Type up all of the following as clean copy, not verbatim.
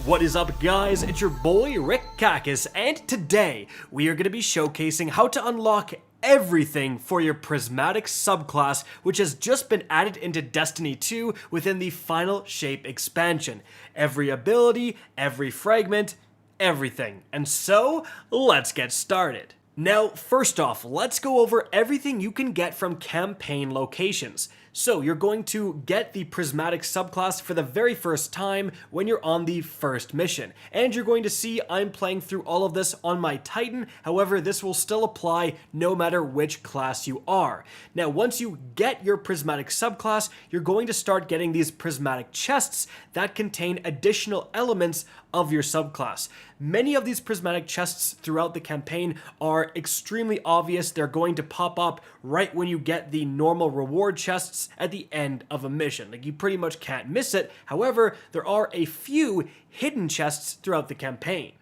What is up, guys? It's your boy Rick Kakis, and today we are going to be showcasing how to unlock everything for your Prismatic subclass, which has just been added into Destiny 2 within the Final Shape expansion. Every ability, every fragment, everything. And so, let's get started. Now, first off, let's go over everything you can get from campaign locations. So you're going to get the Prismatic subclass for the very first time when you're on the first mission. And you're going to see I'm playing through all of this on my Titan, however this will still apply no matter which class you are. Now once you get your Prismatic subclass, you're going to start getting these Prismatic chests that contain additional elements of your subclass. Many of these Prismatic chests throughout the campaign are extremely obvious. They're going to pop up right when you get the normal reward chests at the end of a mission. Like, you pretty much can't miss it. However, there are a few hidden chests throughout the campaign.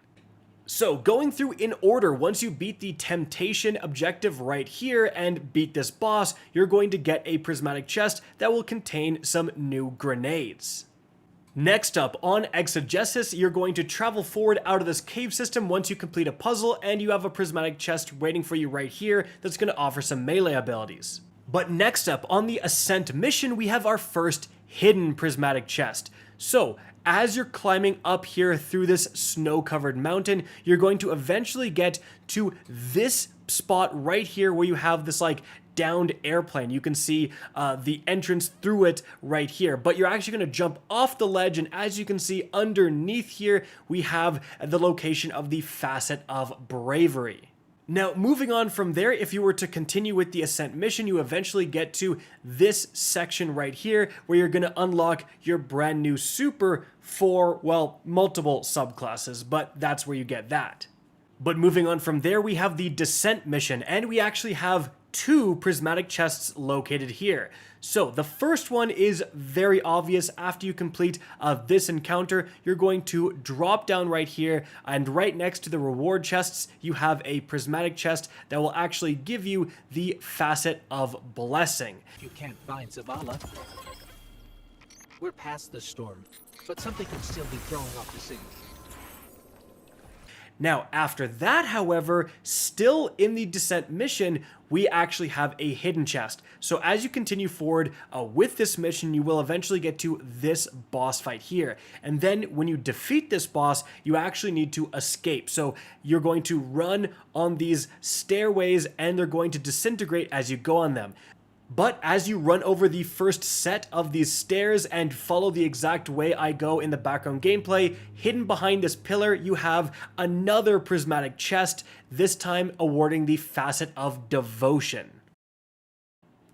So going through in order, once you beat the Temptation objective right here and beat this boss, you're going to get a Prismatic chest that will contain some new grenades. Next up, on Exegesis, you're going to travel forward out of this cave system once you complete a puzzle, and you have a Prismatic chest waiting for you right here that's going to offer some melee abilities. But next up, on the Ascent mission, we have our first hidden Prismatic chest. So, as you're climbing up here through this snow-covered mountain, you're going to eventually get to this spot right here where you have this downed airplane. You can see the entrance through it right here, but you're actually going to jump off the ledge, and as you can see underneath here, we have the location of the Facet of Bravery. Now, moving on from there, if you were to continue with the Ascent mission, you eventually get to this section right here where you're going to unlock your brand new super for, well, multiple subclasses, but that's where you get that. But moving on from there, we have the Descent mission, and we actually have two Prismatic chests located here. So the first one is very obvious. After you complete this encounter, you're going to drop down right here, and right next to the reward chests, you have a Prismatic chest that will actually give you the Facet of Blessing. You can't find Zavala. We're past the storm, but something could still be throwing off the scene. Now, after that, however, still in the Descent mission, we actually have a hidden chest. So as you continue forward with this mission, you will eventually get to this boss fight here. And then when you defeat this boss, you actually need to escape. So you're going to run on these stairways, and they're going to disintegrate as you go on them. But as you run over the first set of these stairs and follow the exact way I go in the background gameplay, hidden behind this pillar, you have another Prismatic chest, this time awarding the Facet of Devotion.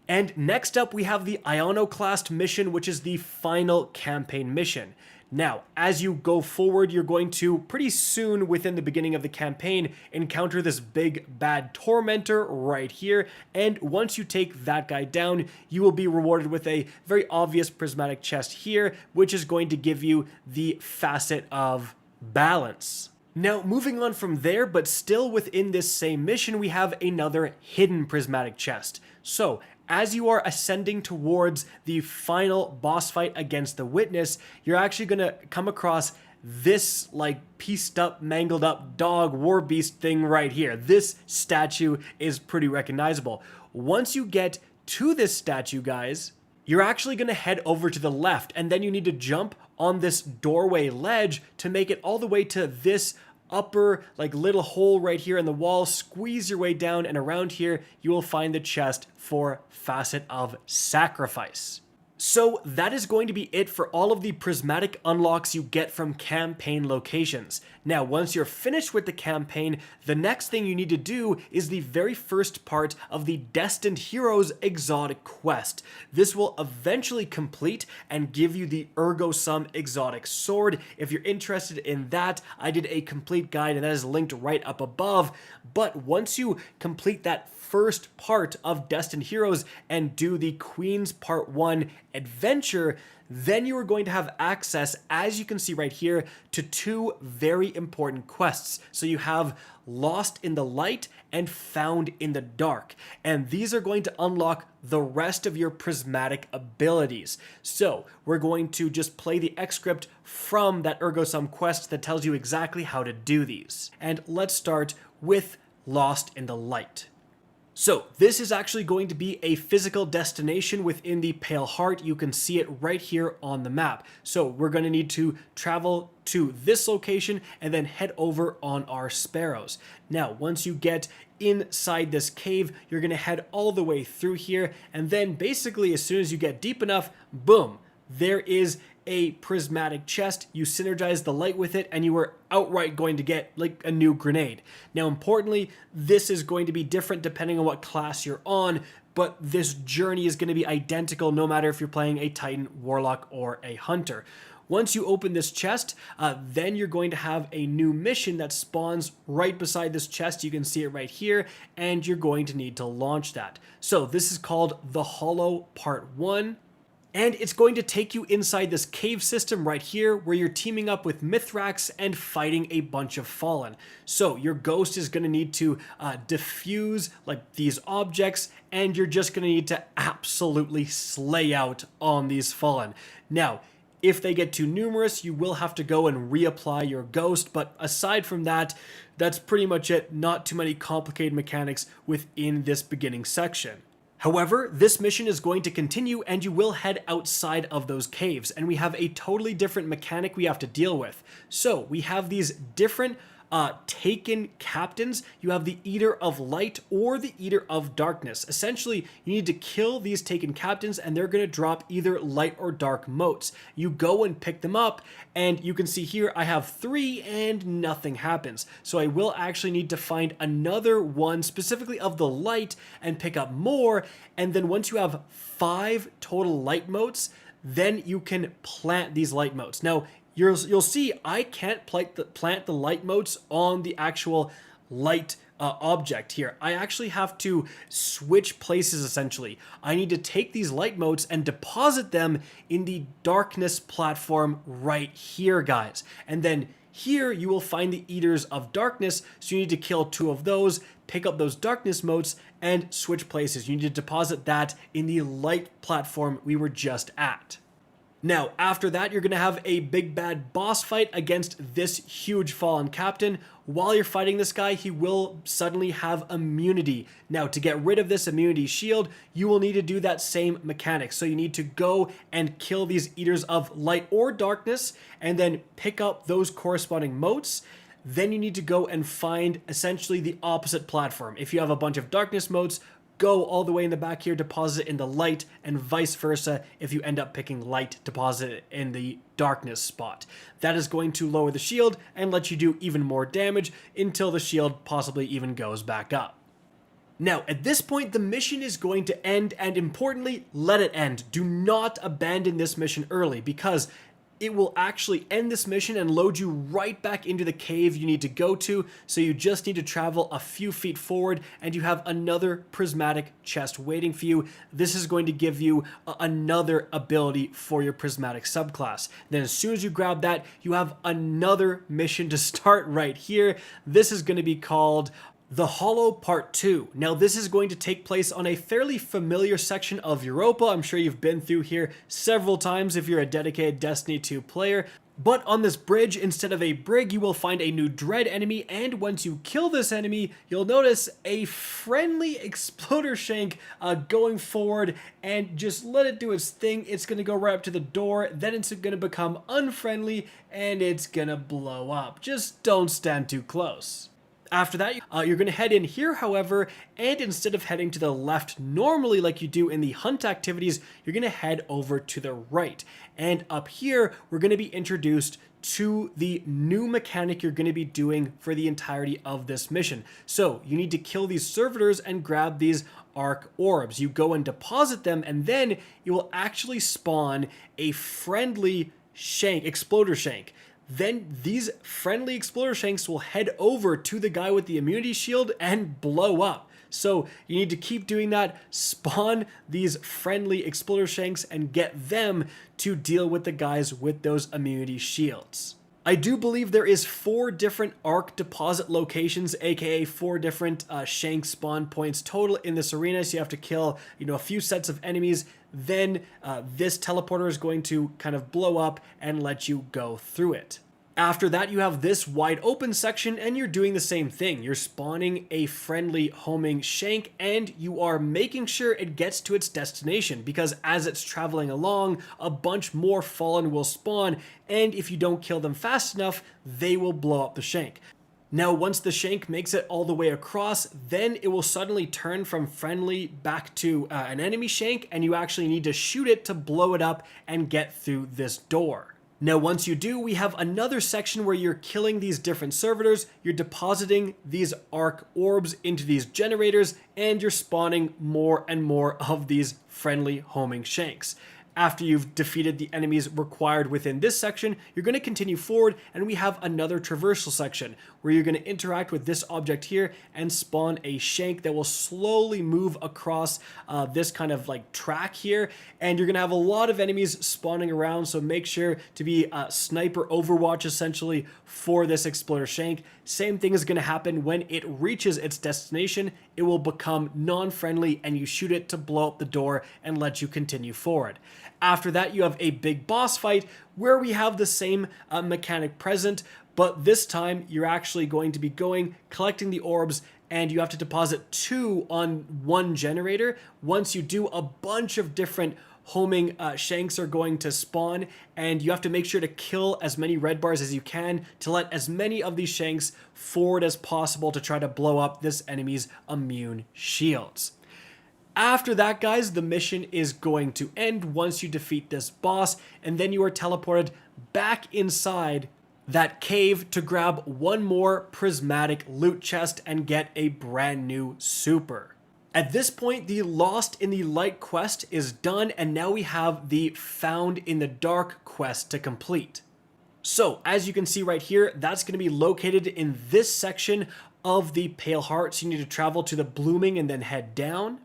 And next up, we have the Iconoclast mission, which is the final campaign mission. Now, as you go forward, you're going to pretty soon within the beginning of the campaign encounter this big bad tormentor right here, and once you take that guy down, you will be rewarded with a very obvious Prismatic chest here, which is going to give you the Facet of Balance. Now, moving on from there, but still within this same mission, we have another hidden Prismatic chest. So, as you are ascending towards the final boss fight against the Witness, you're actually going to come across this pieced up, mangled up dog war beast thing right here. This statue is pretty recognizable. Once you get to this statue, guys, you're actually going to head over to the left, and then you need to jump on this doorway ledge to make it all the way to this upper little hole right here in the wall. Squeeze your way down, and around here you will find the chest for Facet of Sacrifice. So that is going to be it for all of the Prismatic unlocks you get from campaign locations. Now, once you're finished with the campaign, the next thing you need to do is the very first part of the Destined Heroes Exotic Quest. This will eventually complete and give you the Ergo Sum Exotic Sword. If you're interested in that, I did a complete guide, and that is linked right up above. But once you complete that first part of Destined Heroes and do the Queen's Part 1 adventure, then you are going to have access, as you can see right here, to two very important quests. So you have Lost in the Light and Found in the Dark. And these are going to unlock the rest of your prismatic abilities. So we're going to just play the excerpt from that Ergo Sum quest that tells you exactly how to do these. And let's start with Lost in the Light. So this is actually going to be a physical destination within the Pale Heart. You can see it right here on the map. So we're going to need to travel to this location and then head over on our Sparrows. Now, once you get inside this cave, you're going to head all the way through here. And then basically, as soon as you get deep enough, boom, there is a prismatic chest. You synergize the light with it and you are outright going to get like a new grenade. Now, importantly, this is going to be different depending on what class you're on, but this journey is going to be identical no matter if you're playing a Titan, Warlock, or a Hunter. Once you open this chest, then you're going to have a new mission that spawns right beside this chest. You can see it right here, and you're going to need to launch that. So this is called The Hollow Part 1. And it's going to take you inside this cave system right here where you're teaming up with Mithrax and fighting a bunch of Fallen. So your ghost is going to need to diffuse like these objects, and you're just going to need to absolutely slay out on these Fallen. Now, if they get too numerous, you will have to go and reapply your ghost, but aside from that, that's pretty much it. Not too many complicated mechanics within this beginning section. However, this mission is going to continue and you will head outside of those caves, and we have a totally different mechanic we have to deal with. So we have these different taken captains. You have the Eater of Light or the Eater of Darkness. Essentially, you need to kill these taken captains and they're going to drop either light or dark motes. You go and pick them up, and you can see here I have 3 and nothing happens. So I will actually need to find another one specifically of the light and pick up more, and then once you have 5 total light motes, then you can plant these light motes. Now, you'll see I can't plant the light motes on the actual light object here. I actually have to switch places essentially. I need to take these light motes and deposit them in the darkness platform right here, guys. And then here you will find the Eaters of Darkness, so you need to kill 2 of those, pick up those darkness motes, and switch places. You need to deposit that in the light platform we were just at. Now, after that, you're going to have a big bad boss fight against this huge fallen captain. While you're fighting this guy, he will suddenly have immunity. Now, to get rid of this immunity shield, you will need to do that same mechanic. So you need to go and kill these Eaters of Light or Darkness, and then pick up those corresponding motes. Then you need to go and find essentially the opposite platform. If you have a bunch of darkness motes, go all the way in the back here, deposit it in the light, and vice versa if you end up picking light, deposit it in the darkness spot. That is going to lower the shield and let you do even more damage until the shield possibly even goes back up. Now, at this point, the mission is going to end, and importantly, let it end. Do not abandon this mission early, because it will actually end this mission and load you right back into the cave you need to go to. So you just need to travel a few feet forward and you have another prismatic chest waiting for you. This is going to give you another ability for your prismatic subclass. Then as soon as you grab that, you have another mission to start right here. This is going to be called The Hollow Part 2. Now, this is going to take place on a fairly familiar section of Europa. I'm sure you've been through here several times if you're a dedicated Destiny 2 player. But on this bridge, instead of a brig, you will find a new dread enemy, and once you kill this enemy, you'll notice a friendly exploder shank going forward, and just let it do its thing. It's going to go right up to the door, then it's going to become unfriendly, and it's going to blow up. Just don't stand too close. After that, you're going to head in here, however, and instead of heading to the left normally like you do in the hunt activities, you're going to head over to the right. And up here, we're going to be introduced to the new mechanic you're going to be doing for the entirety of this mission. So you need to kill these servitors and grab these arc orbs. You go and deposit them, and then you will actually spawn a friendly shank, exploder shank. Then these friendly exploder shanks will head over to the guy with the immunity shield and blow up. So you need to keep doing that, spawn these friendly exploder shanks and get them to deal with the guys with those immunity shields. I do believe there is 4 different arc deposit locations, aka 4 different shank spawn points total in this arena. So you have to kill, a few sets of enemies. Then this teleporter is going to kind of blow up and let you go through it. After that, you have this wide open section and you're doing the same thing. You're spawning a friendly homing shank and you are making sure it gets to its destination, because as it's traveling along, a bunch more fallen will spawn, and if you don't kill them fast enough, they will blow up the shank. Now, once the shank makes it all the way across, then it will suddenly turn from friendly back to an enemy shank, and you actually need to shoot it to blow it up and get through this door. Now, once you do, we have another section where you're killing these different servitors, you're depositing these arc orbs into these generators, and you're spawning more and more of these friendly homing shanks. After you've defeated the enemies required within this section, you're going to continue forward, and we have another traversal section where you're going to interact with this object here and spawn a shank that will slowly move across this kind of like track here, and you're going to have a lot of enemies spawning around, so make sure to be sniper overwatch essentially for this exploder shank. Same thing is going to happen when it reaches its destination. It will become non-friendly and you shoot it to blow up the door and let you continue forward. After that, you have a big boss fight where we have the same mechanic present, but this time you're actually going to be collecting the orbs, and you have to deposit 2 on 1 generator. Once you do, a bunch of different homing shanks are going to spawn, and you have to make sure to kill as many red bars as you can to let as many of these shanks forward as possible to try to blow up this enemy's immune shields. After that, guys, the mission is going to end once you defeat this boss, and then you are teleported back inside that cave to grab one more prismatic loot chest and get a brand new super. At this point, the Lost in the Light quest is done, and now we have the Found in the Dark quest to complete. So, as you can see right here, that's going to be located in this section of the Pale Heart, so you need to travel to the Blooming and then head down.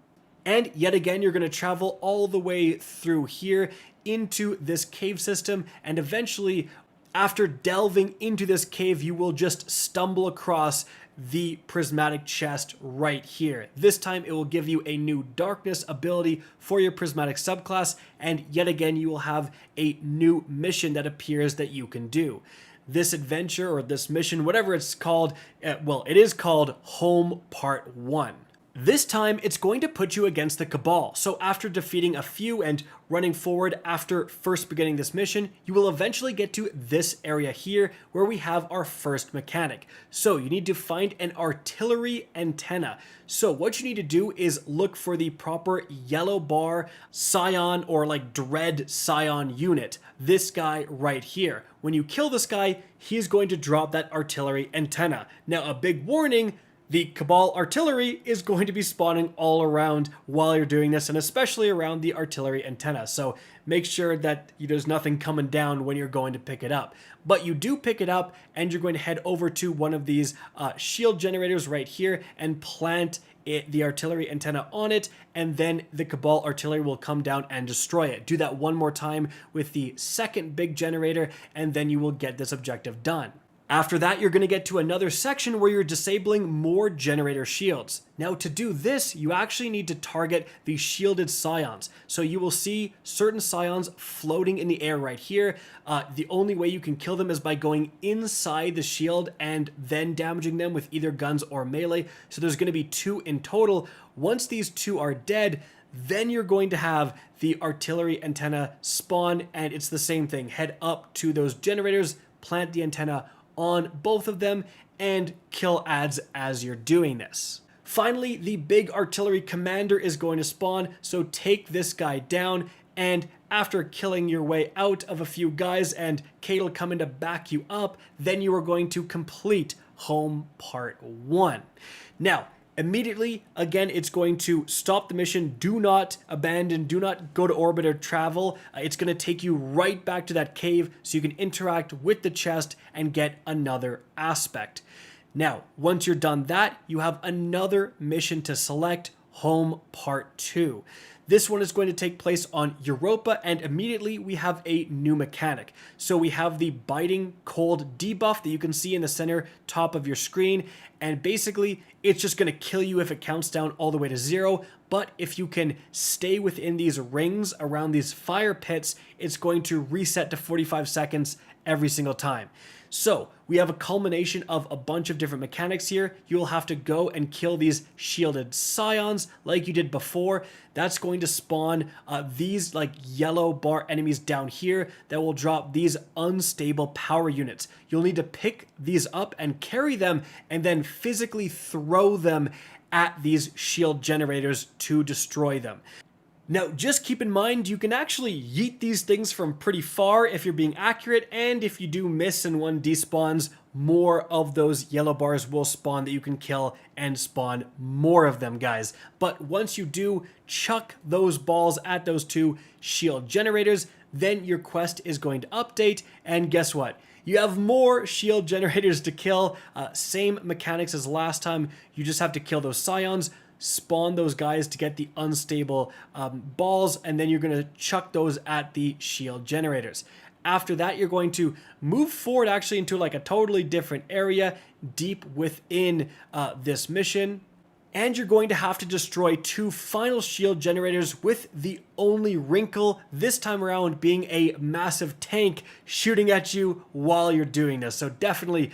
And yet again, you're going to travel all the way through here into this cave system, and eventually, after delving into this cave, you will just stumble across the prismatic chest right here. This time it will give you a new darkness ability for your prismatic subclass, and yet again you will have a new mission that appears that you can do. This adventure, or this mission, whatever it's called, it is called Home Part 1. This time, it's going to put you against the Cabal. So after defeating a few and running forward after first beginning this mission, you will eventually get to this area here where we have our first mechanic. So you need to find an artillery antenna. So what you need to do is look for the proper yellow bar scion, or like dread scion unit. This guy right here. When you kill this guy, he's going to drop that artillery antenna. Now, a big warning: the Cabal artillery is going to be spawning all around while you're doing this, and especially around the artillery antenna. So make sure that there's nothing coming down when you're going to pick it up. But you do pick it up, and you're going to head over to one of these shield generators right here and plant the artillery antenna on it, and then the Cabal artillery will come down and destroy it. Do that one more time with the second big generator, and then you will get this objective done. After that, you're going to get to another section where you're disabling more generator shields. Now, to do this, you actually need to target the shielded scions. So you will see certain scions floating in the air right here. The only way you can kill them is by going inside the shield and then damaging them with either guns or melee. So there's going to be 2 in total. Once these 2 are dead, then you're going to have the artillery antenna spawn, and it's the same thing. Head up to those generators, plant the antenna on both of them, and kill ads as you're doing this. Finally, the big artillery commander is going to spawn, so take this guy down, and after killing your way out of a few guys and Kate will come in to back you up, then you are going to complete Home Part 1. Now, immediately, again, it's going to stop the mission. Do not abandon, do not go to orbit or travel. It's going to take you right back to that cave so you can interact with the chest and get another aspect. Now, once you're done that, you have another mission to select, Home Part 2. This one is going to take place on Europa, and immediately we have a new mechanic. So we have the Biting Cold debuff that you can see in the center top of your screen, and basically it's just going to kill you if it counts down all the way to 0, but if you can stay within these rings around these fire pits, it's going to reset to 45 seconds every single time. So we have a culmination of a bunch of different mechanics here. You'll have to go and kill these shielded scions like you did before. That's going to spawn these like yellow bar enemies down here that will drop these unstable power units. You'll need to pick these up and carry them and then physically throw them at these shield generators to destroy them. Now, just keep in mind, you can actually yeet these things from pretty far if you're being accurate, and if you do miss and one despawns, more of those yellow bars will spawn that you can kill and spawn more of them, guys. But once you do chuck those balls at those two shield generators, then your quest is going to update, and guess what? You have more shield generators to kill, same mechanics as last time. You just have to kill those scions, spawn those guys to get the unstable balls, and then you're going to chuck those at the shield generators. After that, you're going to move forward actually into like a totally different area deep within this mission. And you're going to have to destroy 2 final shield generators, with the only wrinkle this time around being a massive tank shooting at you while you're doing this. So definitely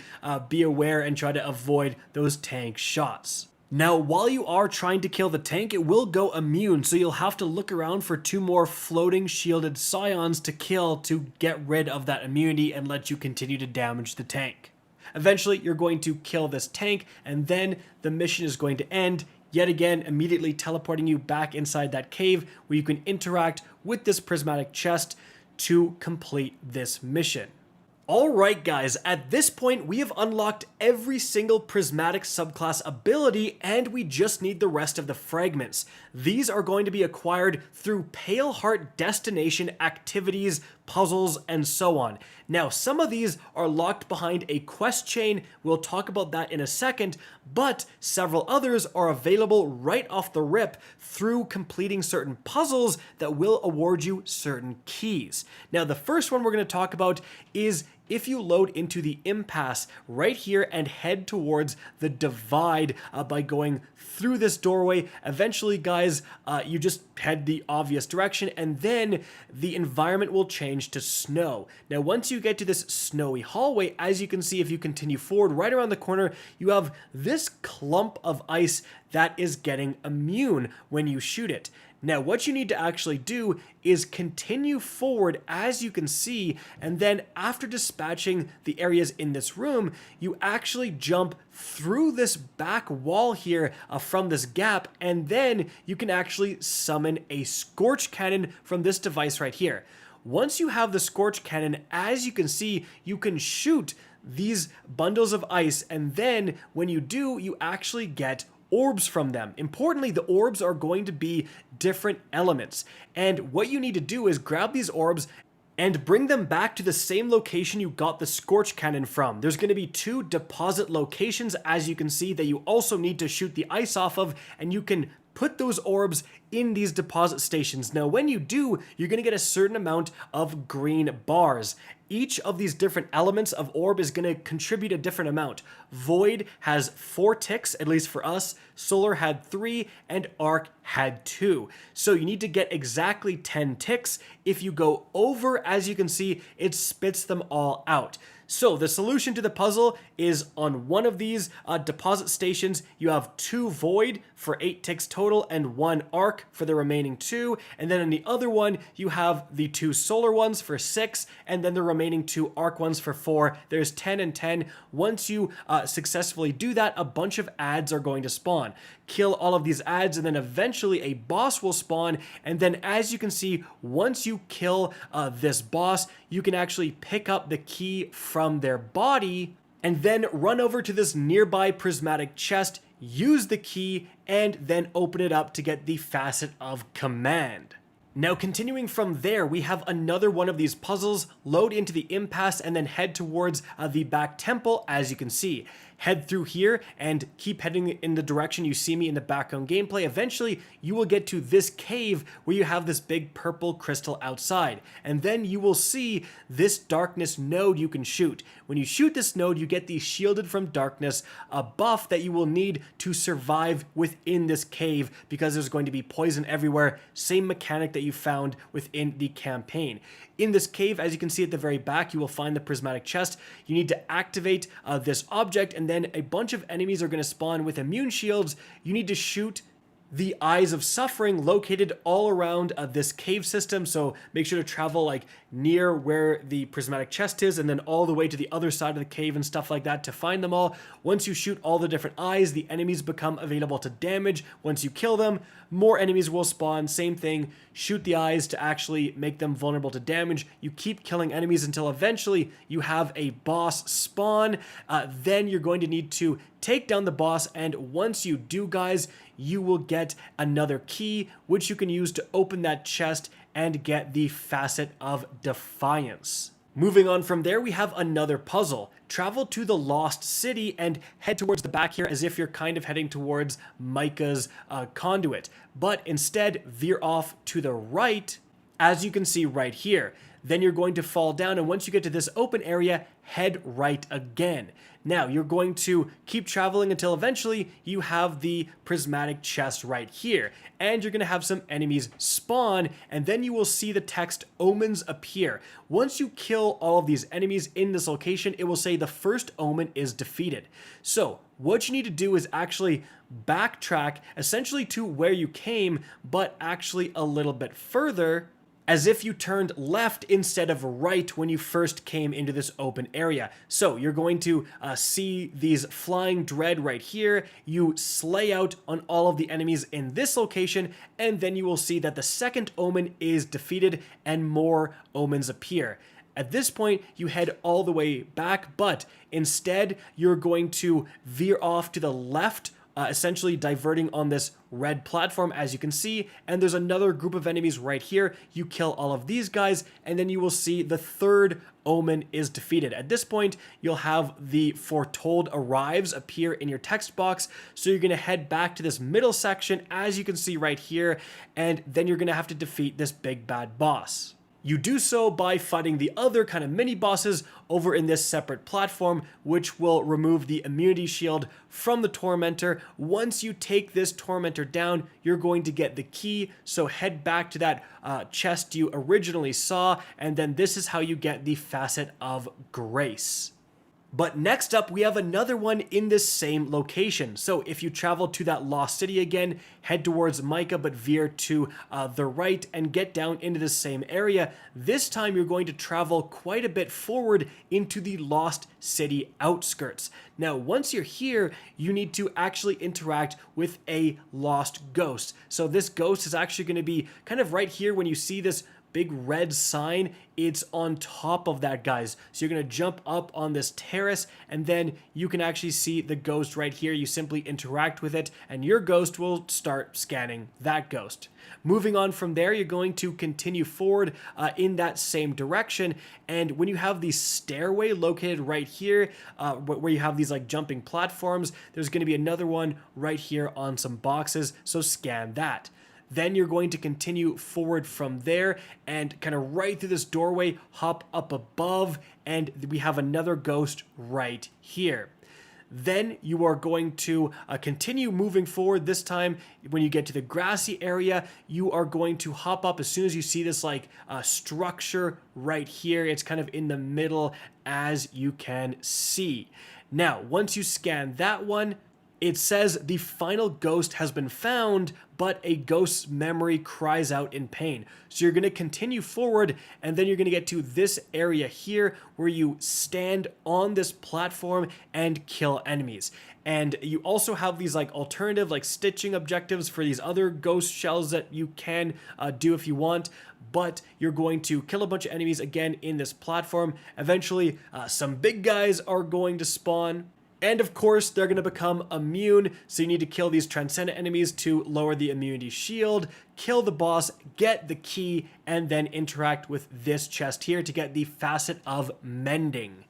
be aware and try to avoid those tank shots. Now, while you are trying to kill the tank, it will go immune, so you'll have to look around for 2 more floating shielded scions to kill to get rid of that immunity and let you continue to damage the tank. Eventually, you're going to kill this tank, and then the mission is going to end, yet again immediately teleporting you back inside that cave where you can interact with this prismatic chest to complete this mission. Alright guys, at this point we have unlocked every single prismatic subclass ability, and we just need the rest of the fragments. These are going to be acquired through Pale Heart destination activities, puzzles, and so on. Now, some of these are locked behind a quest chain, we'll talk about that in a second, but several others are available right off the rip through completing certain puzzles that will award you certain keys. Now, the first one we're going to talk about is if you load into the impasse right here and head towards the divide by going through this doorway. Eventually, guys, you just head the obvious direction, and then the environment will change to snow. Now, once you get to this snowy hallway, as you can see, if you continue forward, right around the corner, you have this clump of ice that is getting immune when you shoot it. Now, what you need to actually do is continue forward, as you can see, and then after dispatching the areas in this room, you actually jump through this back wall here from this gap, and then you can actually summon a Scorch Cannon from this device right here. Once you have the Scorch Cannon, as you can see, you can shoot these bundles of ice, and then when you do, you actually get orbs from them. Importantly, the orbs are going to be different elements, and what you need to do is grab these orbs and bring them back to the same location you got the Scorch Cannon from. There's going to be 2 deposit locations, as you can see, that you also need to shoot the ice off of, and you can put those orbs in these deposit stations. Now, when you do, you're going to get a certain amount of green bars. Each of these different elements of orb is going to contribute a different amount. Void has 4 ticks, at least for us. Solar had 3, and Arc had 2. So you need to get exactly 10 ticks. If you go over, as you can see, it spits them all out. So the solution to the puzzle is on one of these deposit stations, you have 2 Void for 8 ticks total and 1 Arc for the remaining 2. And then in the other one, you have the 2 Solar ones for 6, and then the remaining 2 Arc ones for 4. There's 10 and 10. Once you successfully do that, a bunch of ads are going to spawn. Kill all of these ads, and then eventually a boss will spawn. And then, as you can see, once you kill this boss, you can actually pick up the key from their body and then run over to this nearby prismatic chest, use the key, and then open it up to get the Facet of Command. Now continuing from there, we have another one of these puzzles. Load into the impasse and then head towards the back temple, as you can see. Head through here and keep heading in the direction you see me in the background gameplay. Eventually, you will get to this cave where you have this big purple crystal outside. And then you will see this darkness node you can shoot. When you shoot this node, you get the shielded from darkness buff that you will need to survive within this cave, because there's going to be poison everywhere. Same mechanic that you found within the campaign. In this cave, as you can see at the very back, you will find the prismatic chest. You need to activate this object, and then a bunch of enemies are going to spawn with immune shields. You need to shoot the Eyes of Suffering located all around this cave system, so make sure to travel like near where the prismatic chest is and then all the way to the other side of the cave and stuff like that to find them all. Once you shoot all the different eyes, the enemies become available to damage. Once you kill them, more enemies will spawn. Same thing, shoot the eyes to actually make them vulnerable to damage. You keep killing enemies until eventually you have a boss spawn. Then you're going to need to take down the boss, and once you do, guys, you will get another key which you can use to open that chest and get the Facet of Defiance. Moving on from there, we have another puzzle. Travel to the Lost City and head towards the back here as if you're kind of heading towards Micah's conduit, but instead veer off to the right, as you can see right here. Then you're going to fall down, and once you get to this open area, head right again. Now, you're going to keep traveling until eventually you have the prismatic chest right here, and you're going to have some enemies spawn, and then you will see the text Omens appear. Once you kill all of these enemies in this location, it will say the first omen is defeated. So, what you need to do is actually backtrack essentially to where you came, but actually a little bit further, as if you turned left instead of right when you first came into this open area. So you're going to see these flying dread right here. You slay out on all of the enemies in this location, and then you will see that the second omen is defeated and more omens appear. At this point, you head all the way back, but instead you're going to veer off to the left, essentially diverting on this red platform, as you can see, and there's another group of enemies right here. You kill all of these guys, and then you will see the third omen is defeated. At this point, you'll have the Foretold Arrives appear in your text box, so you're going to head back to this middle section, as you can see right here, and then you're going to have to defeat this big bad boss. You do so by fighting the other kind of mini bosses over in this separate platform, which will remove the immunity shield from the Tormentor. Once you take this Tormentor down, you're going to get the key, so head back to that chest you originally saw, and then this is how you get the Facet of Grace. But next up, we have another one in this same location. So if you travel to that Lost City again, head towards Micah, but veer to the right and get down into the same area. This time you're going to travel quite a bit forward into the Lost City outskirts. Now, once you're here, you need to actually interact with a lost ghost. So this ghost is actually going to be kind of right here when you see this big red sign. It's on top of that, guys. So you're going to jump up on this terrace, and then you can actually see the ghost right here. You simply interact with it, and your ghost will start scanning that ghost. Moving on from there, you're going to continue forward in that same direction, and when you have the stairway located right here, where you have these like jumping platforms, there's going to be another one right here on some boxes, so scan that. Then you're going to continue forward from there and kind of right through this doorway, hop up above, and we have another ghost right here. Then you are going to continue moving forward. This time, when you get to the grassy area, you are going to hop up as soon as you see this like structure right here. It's kind of in the middle, as you can see. Now, once you scan that one, it says the final ghost has been found, but a ghost's memory cries out in pain. So you're going to continue forward, and then you're going to get to this area here where you stand on this platform and kill enemies. And you also have these like alternative like stitching objectives for these other ghost shells that you can do if you want. But you're going to kill a bunch of enemies again in this platform. Eventually, some big guys are going to spawn. And of course, they're going to become immune, so you need to kill these transcendent enemies to lower the immunity shield, kill the boss, get the key, and then interact with this chest here to get the Facet of Mending.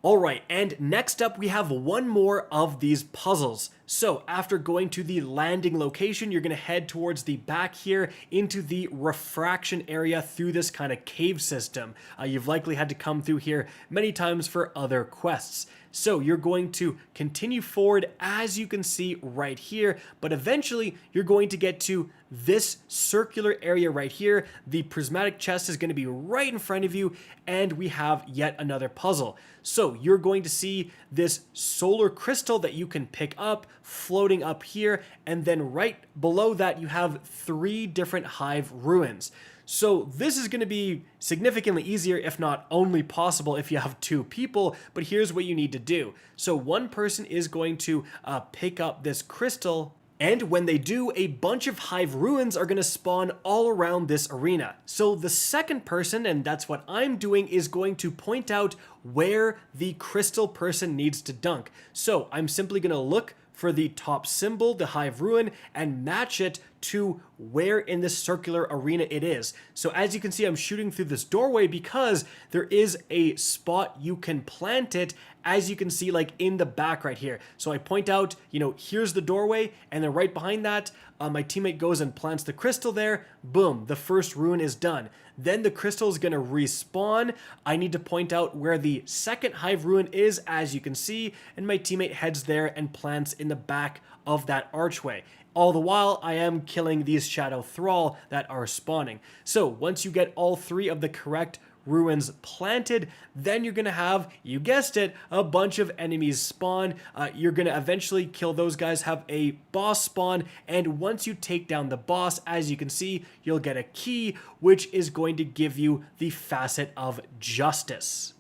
Alright, and next up we have one more of these puzzles. So after going to the landing location, you're going to head towards the back here into the refraction area through this kind of cave system. You've likely had to come through here many times for other quests. So you're going to continue forward as you can see right here, but eventually you're going to get to this circular area right here. The prismatic chest is going to be right in front of you, and we have yet another puzzle. So you're going to see this solar crystal that you can pick up floating up here, and then right below that you have 3 different hive ruins. So this is going to be significantly easier, if not only possible, if you have 2 people, but here's what you need to do. So one person is going to pick up this crystal, and when they do, a bunch of hive ruins are going to spawn all around this arena. So the second person, and that's what I'm doing, is going to point out where the crystal person needs to dunk. So I'm simply going to look for the top symbol, the hive ruin, and match it to where in this circular arena it is. So as you can see, I'm shooting through this doorway because there is a spot you can plant it, as you can see, like in the back right here. So I point out, here's the doorway, and then right behind that, my teammate goes and plants the crystal there. Boom, the first ruin is done. Then the crystal is going to respawn. I need to point out where the second hive ruin is, as you can see, and my teammate heads there and plants in the back of that archway. All the while, I am killing these shadow thrall that are spawning. So once you get all 3 of the correct ruins planted, then you're going to have, you guessed it, a bunch of enemies spawn. You're going to eventually kill those guys, have a boss spawn, and once you take down the boss, as you can see, you'll get a key, which is going to give you the Facet of Justice.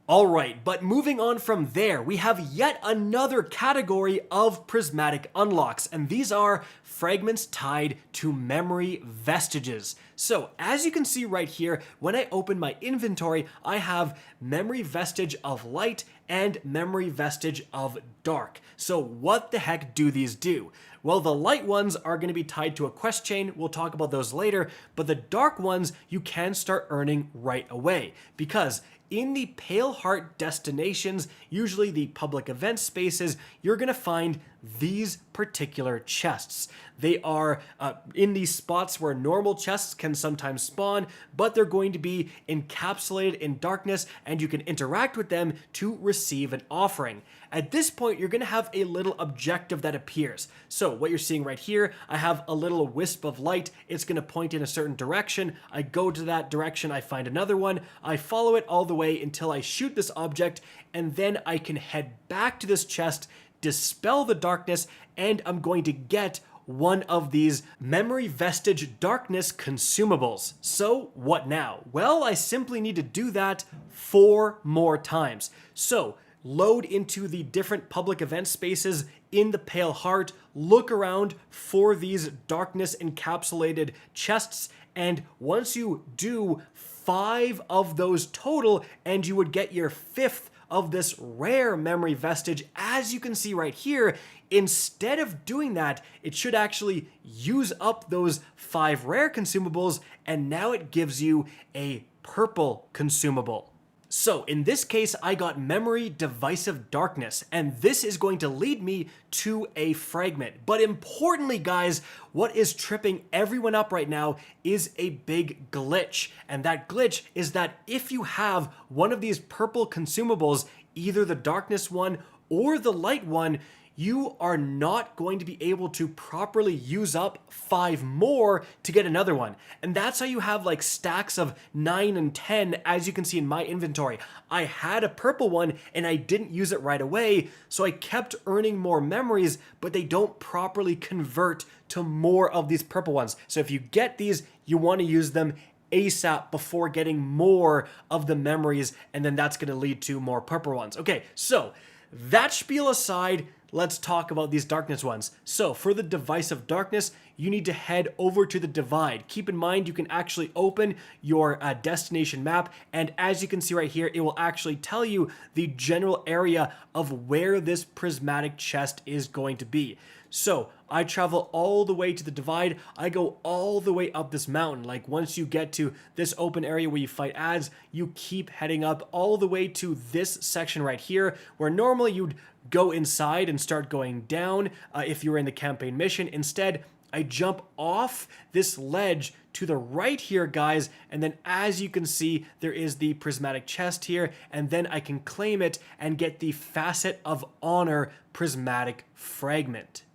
Alright, but moving on from there, we have yet another category of prismatic unlocks, and these are fragments tied to memory vestiges. So, as you can see right here, when I open my inventory, I have Memory Vestige of Light and Memory Vestige of Dark. So what the heck do these do? Well, the light ones are going to be tied to a quest chain. We'll talk about those later, but the dark ones you can start earning right away, because in the Pale Heart destinations, usually the public event spaces, you're going to find these particular chests. They are in these spots where normal chests can sometimes spawn, but they're going to be encapsulated in darkness, and you can interact with them to receive an offering. At this point, you're going to have a little objective that appears. So what you're seeing right here, I have a little wisp of light. It's going to point in a certain direction. I go to that direction, I find another one. I follow it all the way until I shoot this object, and then I can head back to this chest, dispel the darkness, and I'm going to get one of these Memory Vestige Darkness consumables. So what now? Well, I simply need to do that 4 more times. So load into the different public event spaces in the Pale Heart, look around for these darkness encapsulated chests, and once you do 5 of those total, and you would get your 5th of this rare memory vestige. As you can see right here, instead of doing that, it should actually use up those 5 rare consumables, and now it gives you a purple consumable. So in this case, I got Memory Divisive Darkness, and this is going to lead me to a fragment. But importantly, guys, what is tripping everyone up right now is a big glitch. And that glitch is that if you have one of these purple consumables, either the darkness one or the light one, you are not going to be able to properly use up 5 more to get another one. And that's how you have like stacks of 9 and 10, as you can see in my inventory. I had a purple one and I didn't use it right away, so I kept earning more memories, but they don't properly convert to more of these purple ones. So if you get these, you want to use them ASAP before getting more of the memories, and then that's going to lead to more purple ones. Okay, so that spiel aside, let's talk about these darkness ones. So for the Device of Darkness, you need to head over to the Divide. Keep in mind, you can actually open your destination map, and as you can see right here, it will actually tell you the general area of where this prismatic chest is going to be. So I travel all the way to the Divide. I go all the way up this mountain. Like once you get to this open area where you fight ads, you keep heading up all the way to this section right here, where normally you'd go inside and start going down if you were in the campaign mission. Instead, I jump off this ledge to the right here, guys, and then as you can see, there is the prismatic chest here, and then I can claim it and get the Facet of Honor Prismatic Fragment.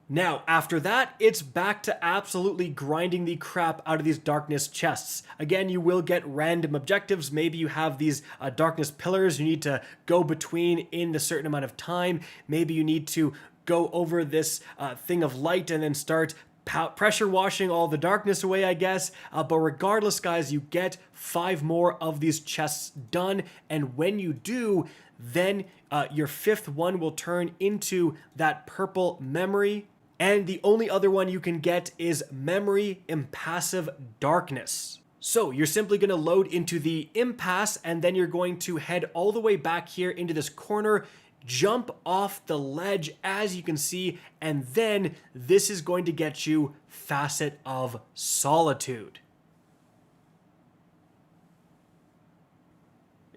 Now, after that, it's back to absolutely grinding the crap out of these darkness chests. Again, you will get random objectives. Maybe you have these darkness pillars you need to go between in a certain amount of time. Maybe you need to go over this thing of light and then start pressure washing all the darkness away, I guess. But regardless, guys, you get 5 more of these chests done. And when you do, then your 5th one will turn into that purple memory. And the only other one you can get is Memory Impassive Darkness. So you're simply going to load into the impasse, and then you're going to head all the way back here into this corner, jump off the ledge as you can see, and then this is going to get you Facet of Solitude.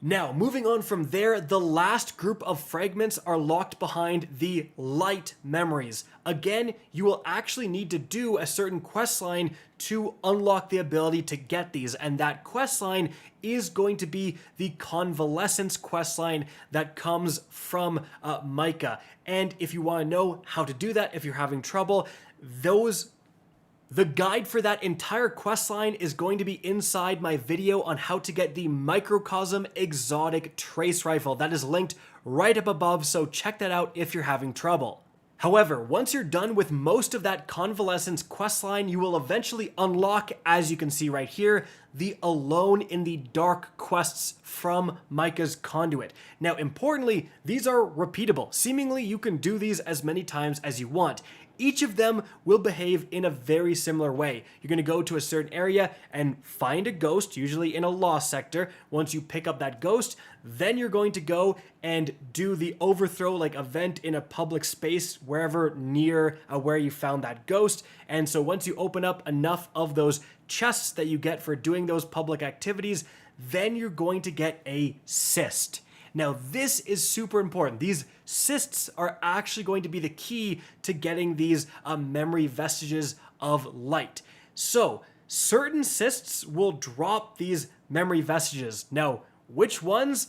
Now, moving on from there, the last group of fragments are locked behind the light memories. Again, you will actually need to do a certain quest line to unlock the ability to get these, and that quest line is going to be the Convalescence quest line that comes from Micah. And if you want to know how to do that, if you're having trouble, the guide for that entire questline is going to be inside my video on how to get the Microcosm Exotic Trace Rifle. That is linked right up above, so check that out if you're having trouble. However, once you're done with most of that Convalescence questline, you will eventually unlock, as you can see right here, the Alone in the Dark quests from Micah's Conduit. Now, importantly, these are repeatable. Seemingly, you can do these as many times as you want. Each of them will behave in a very similar way. You're going to go to a certain area and find a ghost, usually in a lost sector. Once you pick up that ghost, then you're going to go and do the overthrow like event in a public space wherever near where you found that ghost. And so once you open up enough of those chests that you get for doing those public activities, then you're going to get a cyst. Now, this is super important. These cysts are actually going to be the key to getting these memory vestiges of light. So, certain cysts will drop these memory vestiges. Now, which ones?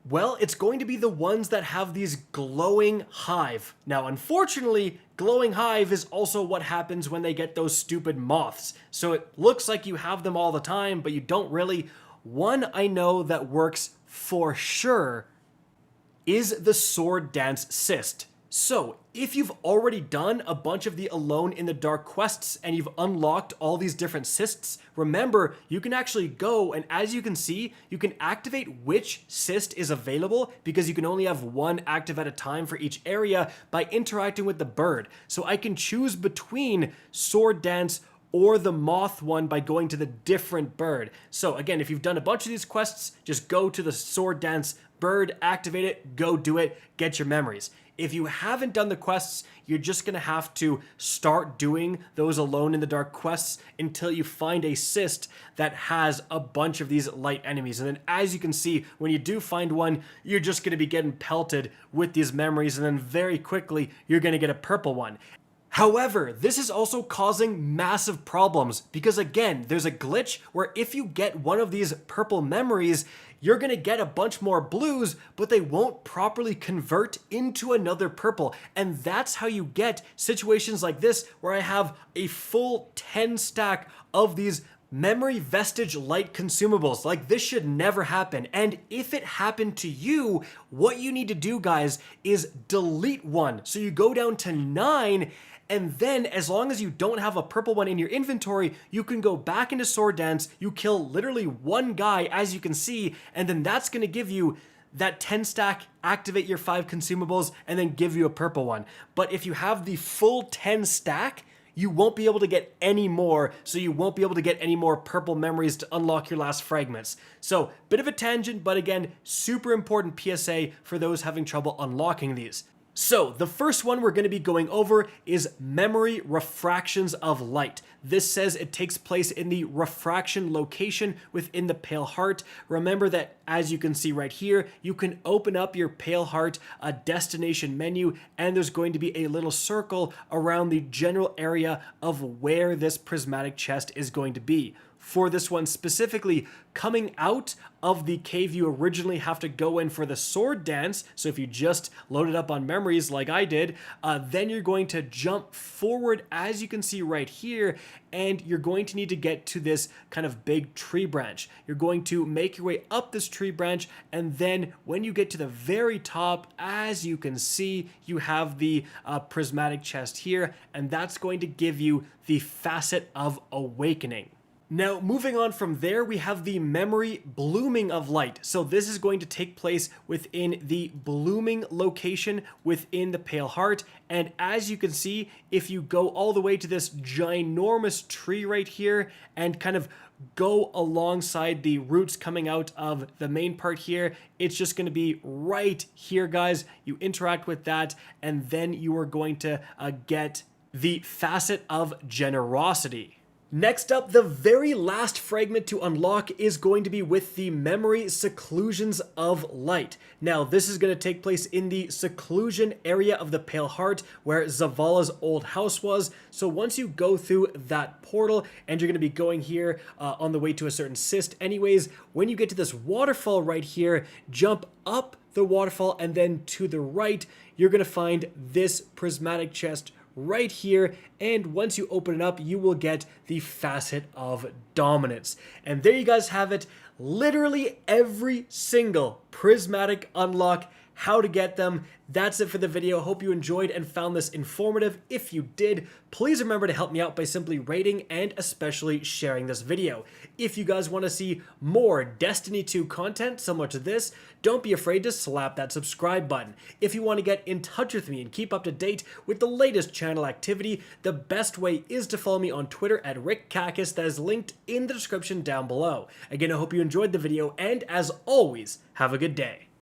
Well, it's going to be the ones that have these glowing hive. Now, unfortunately, glowing hive is also what happens when they get those stupid moths. So it looks like you have them all the time, but you don't really. One I know that works for sure is the Sword Dance Cyst. So, if you've already done a bunch of the Alone in the Dark quests and you've unlocked all these different cysts, remember, you can actually go and as you can see, you can activate which cyst is available because you can only have one active at a time for each area by interacting with the bird. So I can choose between Sword Dance or the moth one by going to the different bird. So again, if you've done a bunch of these quests, just go to the Sword Dance bird, activate it, go do it, get your memories. If you haven't done the quests, you're just gonna have to start doing those Alone in the Dark quests until you find a cyst that has a bunch of these light enemies. And then as you can see, when you do find one, you're just gonna be getting pelted with these memories, and then very quickly, you're gonna get a purple one. However, this is also causing massive problems because again, there's a glitch where if you get one of these purple memories, you're gonna get a bunch more blues, but they won't properly convert into another purple. And that's how you get situations like this where I have a full 10 stack of these Memory Vestige light consumables. Like, this should never happen. And if it happened to you, what you need to do, guys, is delete one. So you go down to 9, and then as long as you don't have a purple one in your inventory, you can go back into Sword Dance, you kill literally one guy, as you can see, and then that's gonna give you that 10 stack, activate your 5 consumables, and then give you a purple one. But if you have the full 10 stack, you won't be able to get any more, so you won't be able to get any more purple memories to unlock your last fragments. So, bit of a tangent, but again, super important PSA for those having trouble unlocking these. So, the first one we're going to be going over is Memory Refractions of Light. This says it takes place in the refraction location within the Pale Heart. Remember that, as you can see right here, you can open up your Pale Heart destination menu, and there's going to be a little circle around the general area of where this prismatic chest is going to be. For this one specifically, coming out of the cave, you originally have to go in for the sword dance. So if you just load it up on memories like I did, then you're going to jump forward, as you can see right here, and you're going to need to get to this kind of big tree branch. You're going to make your way up this tree branch, and then when you get to the very top, as you can see, you have the prismatic chest here, and that's going to give you the Facet of Awakening. Now, moving on from there, we have the Memory Blooming of Light. So this is going to take place within the blooming location within the Pale Heart. And as you can see, if you go all the way to this ginormous tree right here and kind of go alongside the roots coming out of the main part here, it's just going to be right here, guys. You interact with that, and then you are going to get the Facet of Generosity. Next up, the very last fragment to unlock is going to be with the Memory Seclusions of Light. Now, this is going to take place in the seclusion area of the Pale Heart where Zavala's old house was. So once you go through that portal, and you're going to be going here on the way to a certain cyst anyways, when you get to this waterfall right here, jump up the waterfall, and then to the right, you're going to find this prismatic chest right here, and once you open it up, you will get the Facet of Dominance. And there you guys have it, literally every single prismatic unlock, how to get them. That's it for the video. Hope you enjoyed and found this informative. If you did, please remember to help me out by simply rating and especially sharing this video. If you guys want to see more Destiny 2 content similar to this, don't be afraid to slap that subscribe button. If you want to get in touch with me and keep up to date with the latest channel activity, the best way is to follow me on Twitter at RickKakis. That is linked in the description down below. Again, I hope you enjoyed the video, and as always, have a good day.